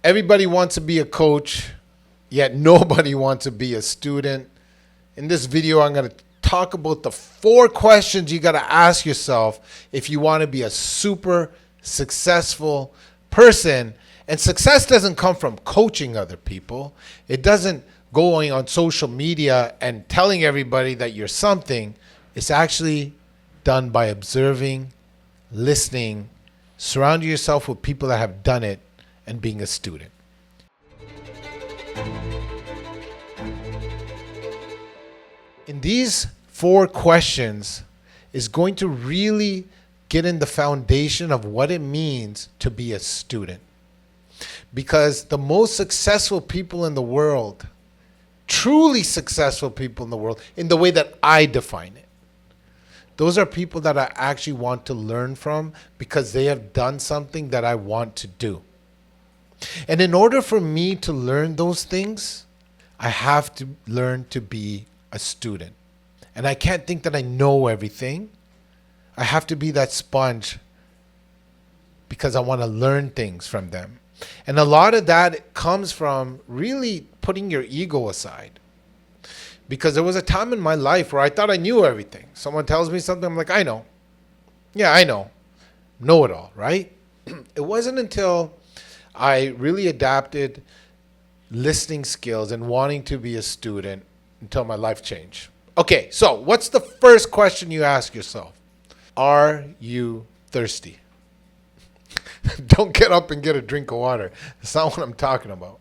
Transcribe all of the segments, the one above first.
Everybody wants to be a coach, yet nobody wants to be a student. In this video, I'm going to talk about the 4 questions you got to ask yourself if you want to be a super successful person. And success doesn't come from coaching other people. It doesn't going on social media and telling everybody that you're something. It's actually done by observing, listening, surrounding yourself with people that have done it, and being a student. In these 4 questions is going to really get in the foundation of what it means to be a student. Because the most successful people in the world, truly successful people in the world, in the way that I define it, those are people that I actually want to learn from because they have done something that I want to do. And in order for me to learn those things, I have to learn to be a student. And I can't think that I know everything. I have to be that sponge because I want to learn things from them. And a lot of that comes from really putting your ego aside. Because there was a time in my life where I thought I knew everything. Someone tells me something, I'm like, I know. Yeah, I know. Know it all, right? It wasn't until I really adapted listening skills and wanting to be a student until my life changed. Okay, so what's the first question you ask yourself? Are you thirsty? Don't get up and get a drink of water. That's not what I'm talking about.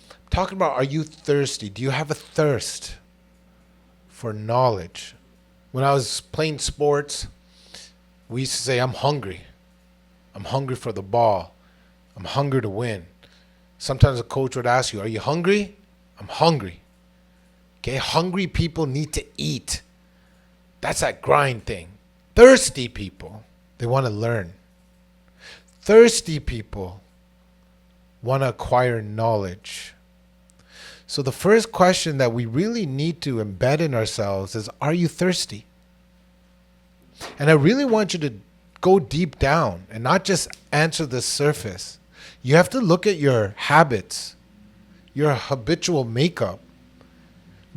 I'm talking about, are you thirsty? Do you have a thirst for knowledge? When I was playing sports, we used to say, I'm hungry. I'm hungry for the ball. I'm hungry to win. Sometimes a coach would ask you, are you hungry? I'm hungry. Okay, hungry people need to eat. That's that grind thing. Thirsty people, they want to learn. Thirsty people want to acquire knowledge. So the first question that we really need to embed in ourselves is, are you thirsty? And I really want you to go deep down and not just answer the surface. You have to look at your habits, your habitual makeup.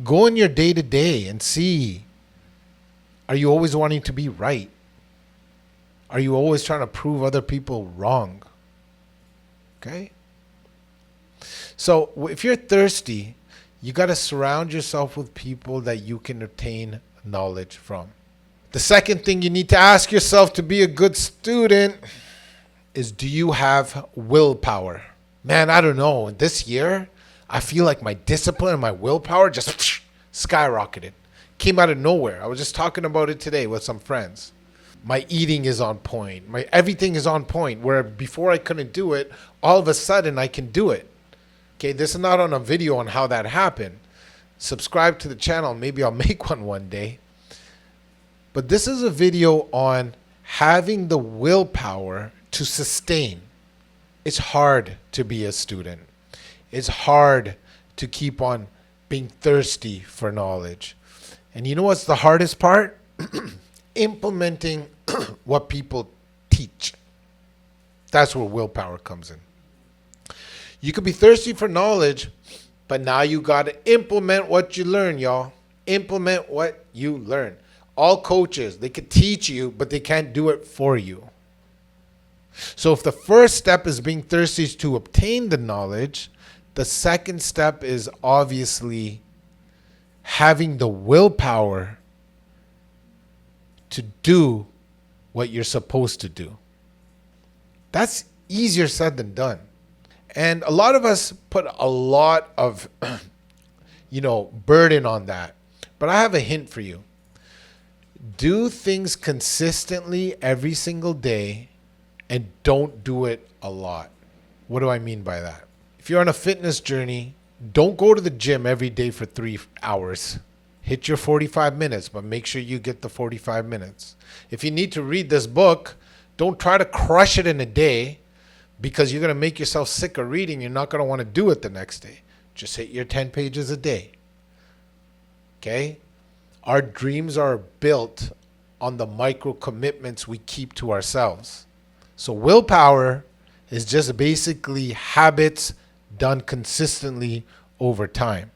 Go in your day-to-day and see, are you always wanting to be right? Are you always trying to prove other people wrong? Okay? So if you're thirsty, you got to surround yourself with people that you can obtain knowledge from. The second thing you need to ask yourself to be a good student is, do you have willpower? Man, I don't know. This year, I feel like my discipline and my willpower just skyrocketed. Came out of nowhere. I was just talking about it today with some friends. My eating is on point. My everything is on point. Where before I couldn't do it, all of a sudden I can do it. Okay, this is not on a video on how that happened. Subscribe to the channel. Maybe I'll make one day. But this is a video on having the willpower to sustain. It's hard to be a student. It's hard to keep on being thirsty for knowledge. And you know what's the hardest part? Implementing what people teach. That's where willpower comes in. You could be thirsty for knowledge, but now you got to implement what you learn, y'all. Implement what you learn. All coaches, they could teach you, but they can't do it for you. So if the first step is being thirsty to obtain the knowledge, the second step is obviously having the willpower to do what you're supposed to do. That's easier said than done. And a lot of us put a lot of, burden on that. But I have a hint for you. Do things consistently every single day and don't do it a lot. What do I mean by that? If you're on a fitness journey, don't go to the gym every day for 3 hours. Hit your 45 minutes, but make sure you get the 45 minutes. If you need to read this book, don't try to crush it in a day because you're going to make yourself sick of reading. You're not going to want to do it the next day. Just hit your 10 pages a day. Okay? Our dreams are built on the micro commitments we keep to ourselves. So willpower is just basically habits done consistently over time.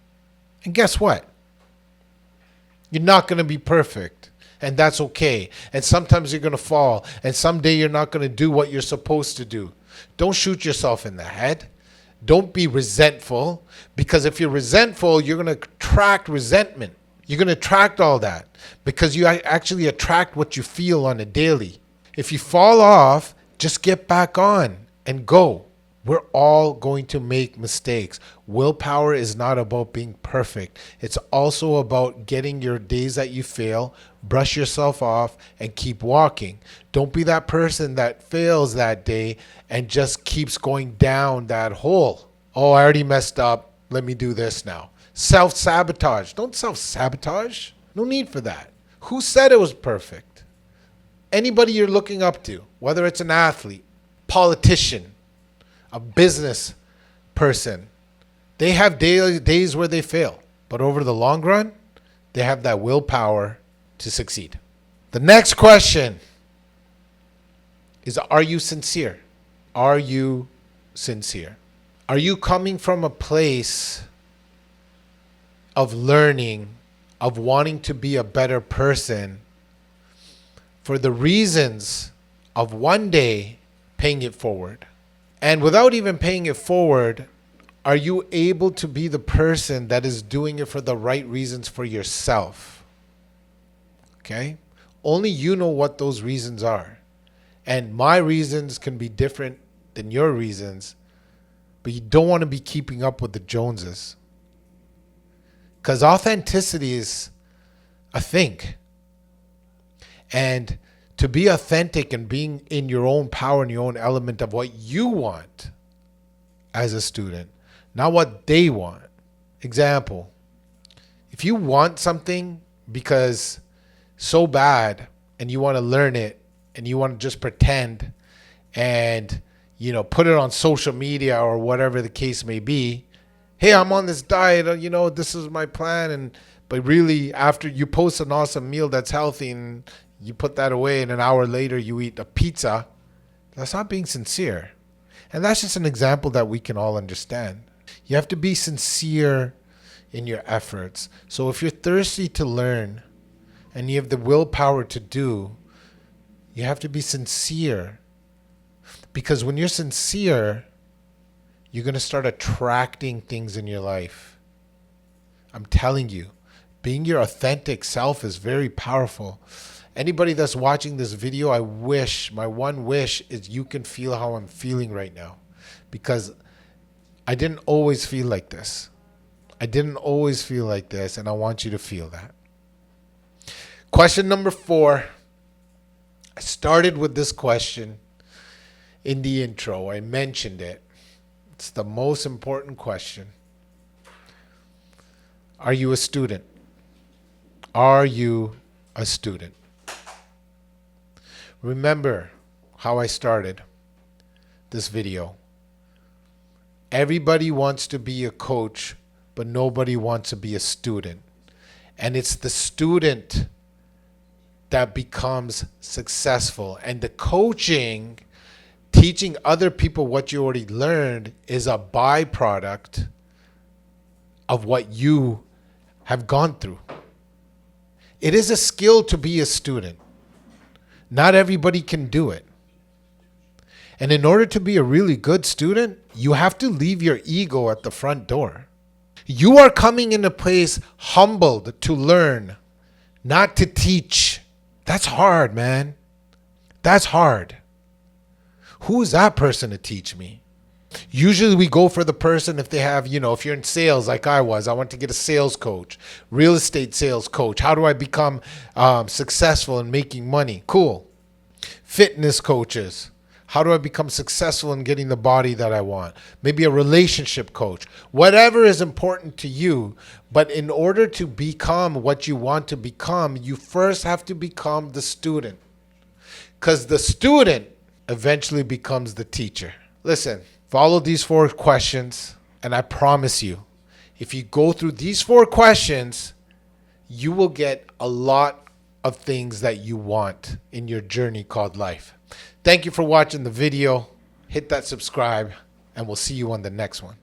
And guess what? You're not going to be perfect. And that's okay. And sometimes you're going to fall. And someday you're not going to do what you're supposed to do. Don't shoot yourself in the head. Don't be resentful. Because if you're resentful, you're going to attract resentment. You're going to attract all that. Because you actually attract what you feel on a daily. If you fall off, just get back on and go. We're all going to make mistakes. Willpower is not about being perfect. It's also about getting your days that you fail, brush yourself off, and keep walking. Don't be that person that fails that day and just keeps going down that hole. Oh, I already messed up. Let me do this now. Self-sabotage. Don't self-sabotage. No need for that. Who said it was perfect? Anybody you're looking up to, whether it's an athlete, politician, a business person, they have days where they fail. But over the long run, they have that willpower to succeed. The next question is, are you sincere? Are you sincere? Are you coming from a place of learning, of wanting to be a better person for the reasons of one day paying it forward? And without even paying it forward, are you able to be the person that is doing it for the right reasons for yourself? Okay? Only you know what those reasons are. And my reasons can be different than your reasons, but you don't want to be keeping up with the Joneses. Because authenticity is a thing. And to be authentic and being in your own power and your own element of what you want as a student, not what they want. Example, if you want something because so bad and you want to learn it and you want to just pretend and, put it on social media or whatever the case may be, hey, I'm on this diet, this is my plan. But really, after you post an awesome meal that's healthy and you put that away and an hour later you eat a pizza, that's not being sincere. And that's just an example that we can all understand. You have to be sincere in your efforts. So if you're thirsty to learn and you have the willpower to do, you have to be sincere. Because when you're sincere, you're going to start attracting things in your life. I'm telling you, being your authentic self is very powerful. Anybody that's watching this video, my one wish is you can feel how I'm feeling right now. Because I didn't always feel like this. And I want you to feel that. Question number 4. I started with this question in the intro. I mentioned it. It's the most important question. Are you a student? Are you a student? Remember how I started this video. Everybody wants to be a coach, but nobody wants to be a student. And it's the student that becomes successful. And the coaching, teaching other people what you already learned, is a byproduct of what you have gone through. It is a skill to be a student. Not everybody can do it. And in order to be a really good student, you have to leave your ego at the front door. You are coming in a place humbled to learn, not to teach. That's hard, man. That's hard. Who is that person to teach me? Usually we go for the person if they have, if you're in sales like I was, I want to get a sales coach, real estate sales coach. How do I become successful in making money? Cool. Fitness coaches. How do I become successful in getting the body that I want? Maybe a relationship coach. Whatever is important to you. But in order to become what you want to become, you first have to become the student. Because the student eventually becomes the teacher. Listen, follow these 4 questions, and I promise you, if you go through these 4 questions, you will get a lot of things that you want in your journey called life. Thank you for watching the video. Hit that subscribe, and we'll see you on the next one.